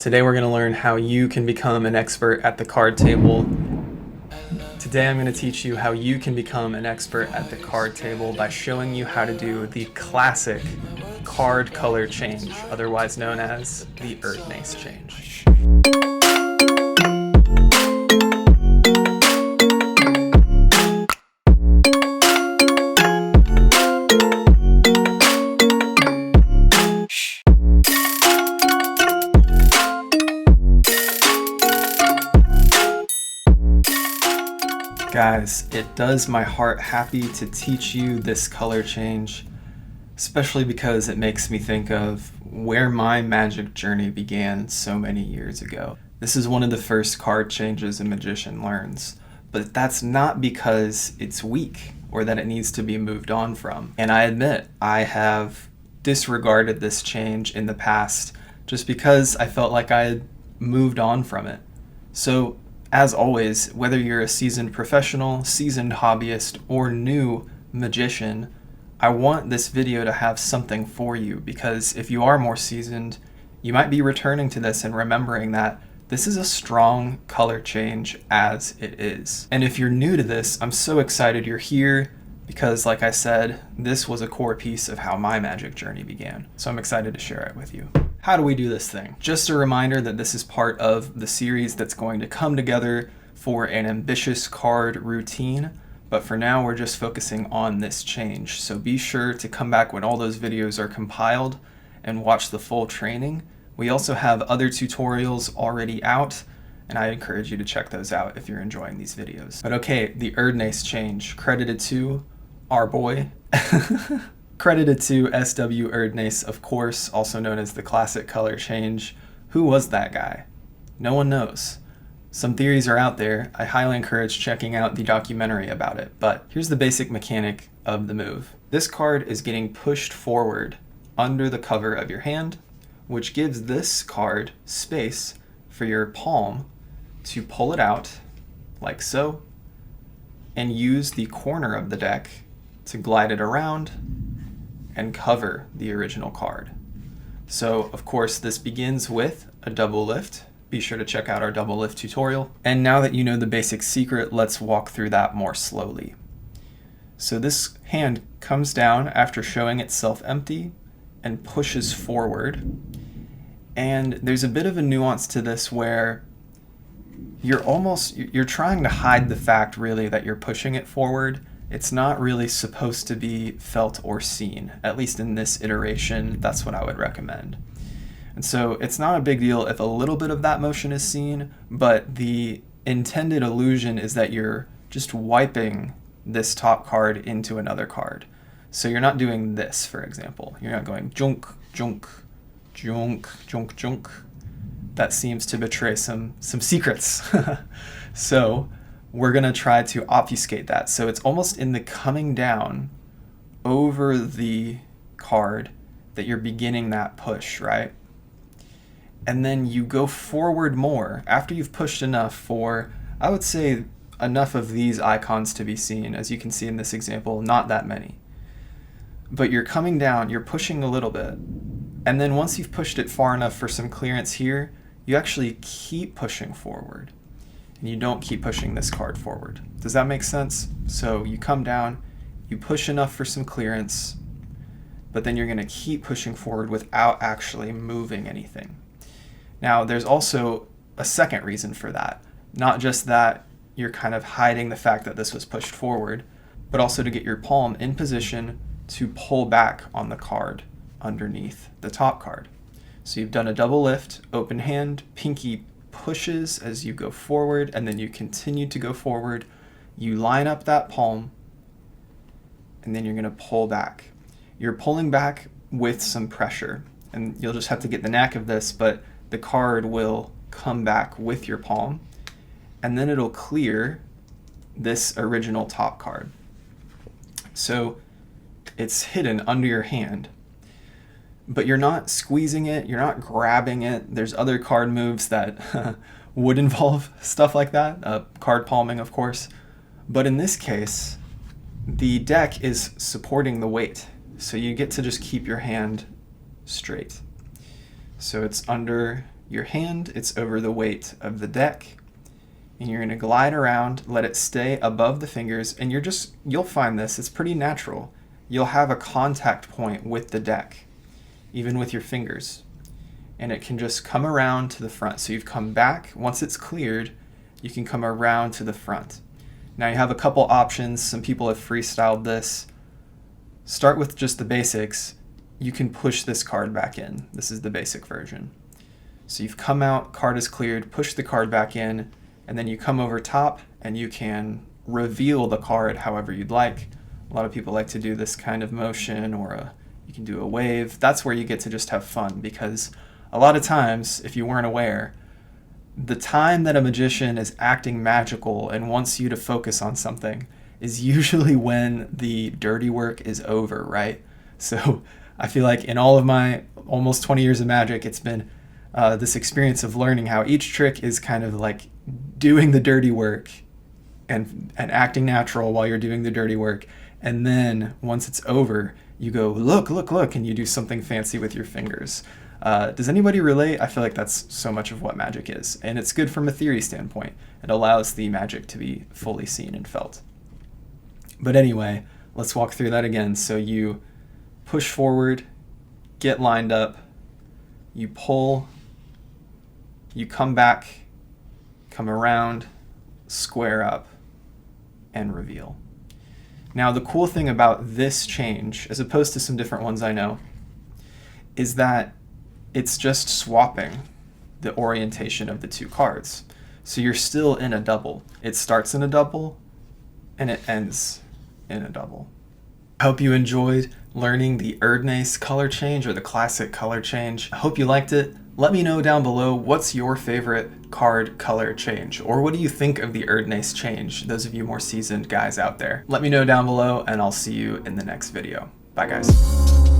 Today we're going to learn how you can become an expert at the card table. Today I'm going to teach you how you can become an expert at the card table by showing you how to do the classic card color change, otherwise known as the Erdnase change. Guys, it does my heart happy to teach you this color change, especially because it makes me think of where my magic journey began so many years ago. This is one of the first card changes a magician learns, but that's not because it's weak or that it needs to be moved on from. And I admit, I have disregarded this change in the past just because I felt like I had moved on from it. So, as always, whether you're a seasoned professional, seasoned hobbyist, or new magician, I want this video to have something for you, because if you are more seasoned, you might be returning to this and remembering that this is a strong color change as it is. And if you're new to this, I'm so excited you're here, because like I said, this was a core piece of how my magic journey began. So I'm excited to share it with you. How do we do this thing? Just a reminder that this is part of the series that's going to come together for an ambitious card routine, but for now we're just focusing on this change. So be sure to come back when all those videos are compiled and watch the full training. We also have other tutorials already out, and I encourage you to check those out if you're enjoying these videos. But okay, the Erdnase change, credited to our boy. Credited to S.W. Erdnase, of course, also known as the classic color change. Who was that guy? No one knows. Some theories are out there. I highly encourage checking out the documentary about it, but here's the basic mechanic of the move. This card is getting pushed forward under the cover of your hand, which gives this card space for your palm to pull it out, like so, and use the corner of the deck to glide it around and cover the original card. So of course this begins with a double lift. Be sure to check out our double lift tutorial. And now that you know the basic secret, let's walk through that more slowly. So this hand comes down after showing itself empty and pushes forward. And there's a bit of a nuance to this where you're trying to hide the fact really that you're pushing it forward. It's not really supposed to be felt or seen. At least in this iteration, that's what I would recommend. And so it's not a big deal if a little bit of that motion is seen, but the intended illusion is that you're just wiping this top card into another card. So you're not doing this, for example. You're not going junk, junk, junk, junk, junk. That seems to betray some secrets. So we're going to try to obfuscate that. So it's almost in the coming down over the card that you're beginning that push, right? And then you go forward more after you've pushed enough for, I would say, enough of these icons to be seen. As you can see in this example, not that many. But you're coming down, you're pushing a little bit. And then once you've pushed it far enough for some clearance here, you actually keep pushing forward. And you don't keep pushing this card forward. Does that make sense? So you come down, you push enough for some clearance, but then you're going to keep pushing forward without actually moving anything. Now, there's also a second reason for that. Not just that you're kind of hiding the fact that this was pushed forward, but also to get your palm in position to pull back on the card underneath the top card. So you've done a double lift, open hand, pinky pushes as you go forward, and then you continue to go forward. You line up that palm, and then you're going to pull back. You're pulling back with some pressure, and you'll just have to get the knack of this, but the card will come back with your palm, and then it'll clear this original top card. So it's hidden under your hand, but you're not squeezing it, you're not grabbing it. There's other card moves that would involve stuff like that, card palming, of course. But in this case, the deck is supporting the weight, so you get to just keep your hand straight. So it's under your hand, it's over the weight of the deck, and you're going to glide around, let it stay above the fingers, and you'll find this, it's pretty natural. You'll have a contact point with the deck, even with your fingers, and it can just come around to the front. So you've come back, once it's cleared, you can come around to the front. Now you have a couple options. Some people have freestyled this. Start with just the basics. You can push this card back in. This is the basic version. So you've come out, card is cleared, push the card back in, and then you come over top and you can reveal the card however you'd like. A lot of people like to do this kind of motion, or you can do a wave. That's where you get to just have fun, because a lot of times, if you weren't aware, the time that a magician is acting magical and wants you to focus on something is usually when the dirty work is over, right? So I feel like in all of my almost 20 years of magic, it's been this experience of learning how each trick is kind of like doing the dirty work and acting natural while you're doing the dirty work. And then once it's over, you go, look, look, look, and you do something fancy with your fingers. Does anybody relate? I feel like that's so much of what magic is. And it's good from a theory standpoint. It allows the magic to be fully seen and felt. But anyway, let's walk through that again. So you push forward, get lined up, you pull, you come back, come around, square up, and reveal. Now, the cool thing about this change, as opposed to some different ones I know, is that it's just swapping the orientation of the two cards. So you're still in a double. It starts in a double, and it ends in a double. I hope you enjoyed learning the Erdnase color change, or the classic color change. I hope you liked it. Let me know down below, what's your favorite card color change? Or what do you think of the Erdnase change? Those of you more seasoned guys out there. Let me know down below, and I'll see you in the next video. Bye guys.